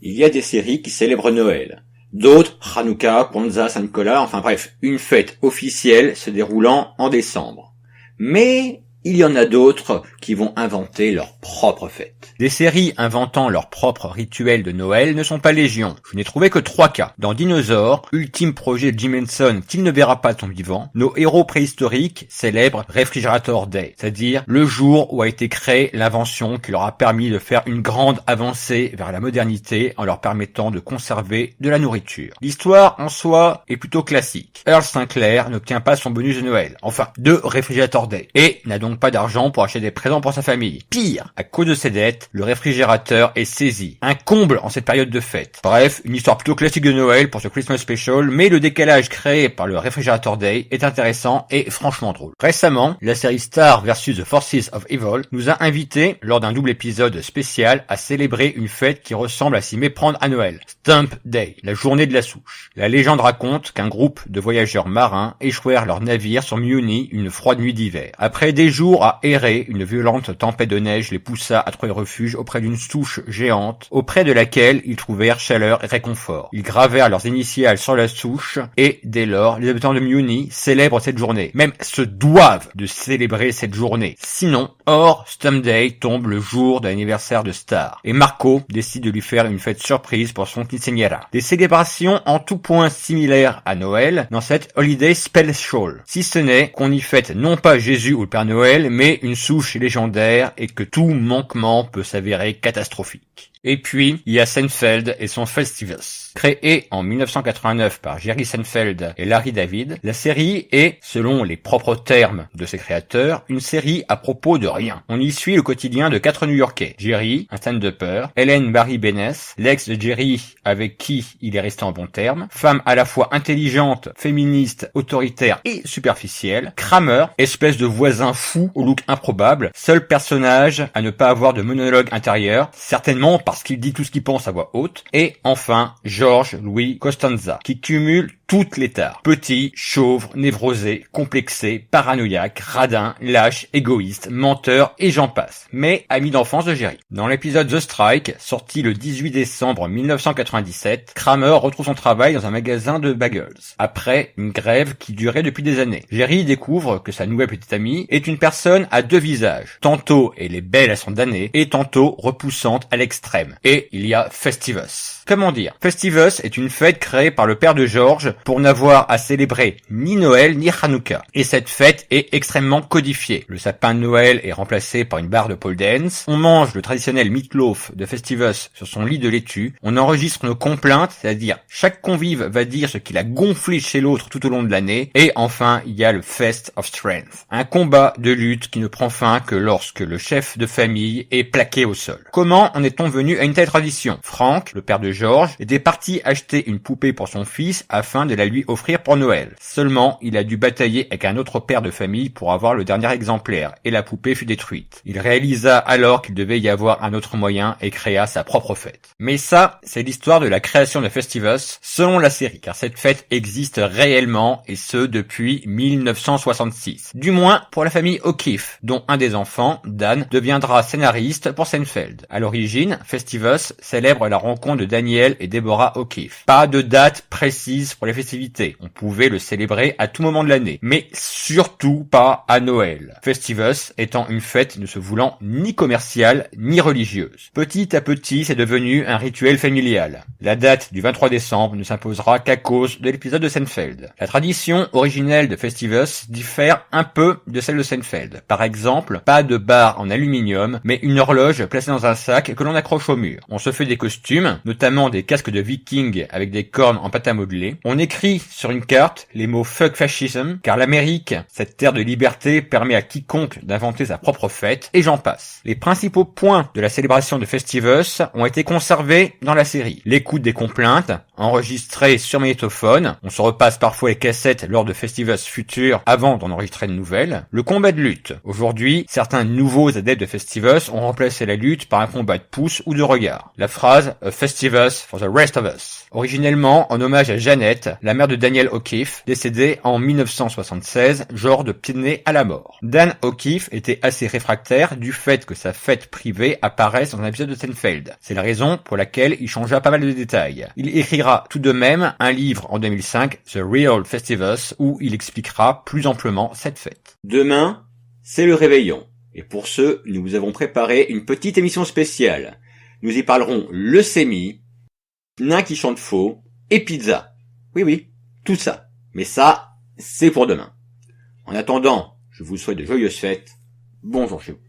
Il y a des séries qui célèbrent Noël. D'autres, Hanouka, Kwanzaa, Saint-Nicolas, enfin bref, une fête officielle se déroulant en décembre. Mais il y en a d'autres qui vont inventer leur propre fête. Des séries inventant leur propre rituel de Noël ne sont pas légion. Je n'ai trouvé que 3 cas. Dans Dinosaur, ultime projet de Jim Henson qu'il ne verra pas de son vivant, nos héros préhistoriques célèbrent Refrigerator Day, c'est-à-dire le jour où a été créée l'invention qui leur a permis de faire une grande avancée vers la modernité en leur permettant de conserver de la nourriture. L'histoire en soi est plutôt classique. Earl Sinclair n'obtient pas son bonus de Noël, enfin de Refrigerator Day, et n'a donc pas d'argent pour acheter des présents pour sa famille. Pire, à cause de ses dettes, le réfrigérateur est saisi. Un comble en cette période de fête. Bref, une histoire plutôt classique de Noël pour ce Christmas Special, mais le décalage créé par le Refrigerator Day est intéressant et franchement drôle. Récemment, la série Star vs. The Forces of Evil nous a invités, lors d'un double épisode spécial, à célébrer une fête qui ressemble à s'y méprendre à Noël. Stump Day, la journée de la souche. La légende raconte qu'un groupe de voyageurs marins échouèrent leur navire sur Muni une froide nuit d'hiver. Après des jours à errer, une violente tempête de neige les poussa à trouver refuge auprès d'une souche géante, auprès de laquelle ils trouvèrent chaleur et réconfort. Ils gravèrent leurs initiales sur la souche, et dès lors, les habitants de Muni célèbrent cette journée. Même se doivent de célébrer cette journée. Sinon, Stump Day tombe le jour de l'anniversaire de Star, et Marco décide de lui faire une fête surprise pour son quinceañera. Des célébrations en tout point similaires à Noël dans cette Holiday Special, si ce n'est qu'on y fête non pas Jésus ou le Père Noël, mais une souche légendaire et que tout manquement peut s'avérer catastrophique. Et puis, il y a Seinfeld et son Festivus. Créé en 1989 par Jerry Seinfeld et Larry David, la série est, selon les propres termes de ses créateurs, une série à propos de rien. On y suit le quotidien de 4 New-Yorkais. Jerry, un stand-upper, Ellen Barry Bennett, l'ex de Jerry avec qui il est resté en bons termes, femme à la fois intelligente, féministe, autoritaire et superficielle, Kramer, espèce de voisin fou au look improbable, seul personnage à ne pas avoir de monologue intérieur, certainement parce qu'il dit tout ce qu'il pense à voix haute, et enfin George Louis Costanza, qui cumule toutes les tares. Petit, chauve, névrosé, complexé, paranoïaque, radin, lâche, égoïste, menteur et j'en passe. Mais ami d'enfance de Jerry. Dans l'épisode The Strike, sorti le 18 décembre 1997, Kramer retrouve son travail dans un magasin de bagels, après une grève qui durait depuis des années. Jerry découvre que sa nouvelle petite amie est une personne à 2 visages. Tantôt elle est belle à son damné, et tantôt repoussante à l'extrême. Et il y a Festivus. Comment dire? Festivus est une fête créée par le père de George pour n'avoir à célébrer ni Noël ni Hanouka. Et cette fête est extrêmement codifiée. Le sapin de Noël est remplacé par une barre de pole dance. On mange le traditionnel meatloaf de Festivus sur son lit de laitue. On enregistre nos complaintes, c'est-à-dire chaque convive va dire ce qu'il a gonflé chez l'autre tout au long de l'année. Et enfin, il y a le Fest of Strength. Un combat de lutte qui ne prend fin que lorsque le chef de famille est plaqué au sol. Comment en est-on venu à une telle tradition? Frank, le père de George, était parti acheter une poupée pour son fils afin de la lui offrir pour Noël. Seulement, il a dû batailler avec un autre père de famille pour avoir le dernier exemplaire, et la poupée fut détruite. Il réalisa alors qu'il devait y avoir un autre moyen et créa sa propre fête. Mais ça, c'est l'histoire de la création de Festivus selon la série, car cette fête existe réellement, et ce depuis 1966. Du moins pour la famille O'Keefe, dont un des enfants, Dan, deviendra scénariste pour Seinfeld. À l'origine, Festivus célèbre la rencontre de Daniel et Deborah O'Keefe. Pas de date précise pour les festivités. On pouvait le célébrer à tout moment de l'année. Mais surtout pas à Noël. Festivus étant une fête ne se voulant ni commerciale ni religieuse. Petit à petit, c'est devenu un rituel familial. La date du 23 décembre ne s'imposera qu'à cause de l'épisode de Seinfeld. La tradition originelle de Festivus diffère un peu de celle de Seinfeld. Par exemple, pas de barre en aluminium, mais une horloge placée dans un sac que l'on accroche au mur. On se fait des costumes, notamment des casques de vikings avec des cornes en pâte à modeler. On écrit sur une carte les mots fuck fascism, car l'Amérique, cette terre de liberté, permet à quiconque d'inventer sa propre fête, et j'en passe. Les principaux points de la célébration de Festivus ont été conservés dans la série. L'écoute des complaintes, enregistrées sur magnétophone, on se repasse parfois les cassettes lors de Festivus futurs avant d'en enregistrer de nouvelles. Le combat de lutte. Aujourd'hui, certains nouveaux adeptes de Festivus ont remplacé la lutte par un combat de pouce ou de regard. La phrase « A Festivus for the rest of us ». Originellement en hommage à Jeannette, Sennett, la mère de Daniel O'Keefe, décédée en 1976, genre de pied de nez à la mort. Dan O'Keefe était assez réfractaire du fait que sa fête privée apparaisse dans un épisode de Seinfeld. C'est la raison pour laquelle il changea pas mal de détails. Il écrira tout de même un livre en 2005, The Real Festivus, où il expliquera plus amplement cette fête. Demain, c'est le réveillon. Et pour ce, nous vous avons préparé une petite émission spéciale. Nous y parlerons leucémie, nain qui chante faux et pizza. Oui, tout ça. Mais ça, c'est pour demain. En attendant, je vous souhaite de joyeuses fêtes. Bonjour chez vous.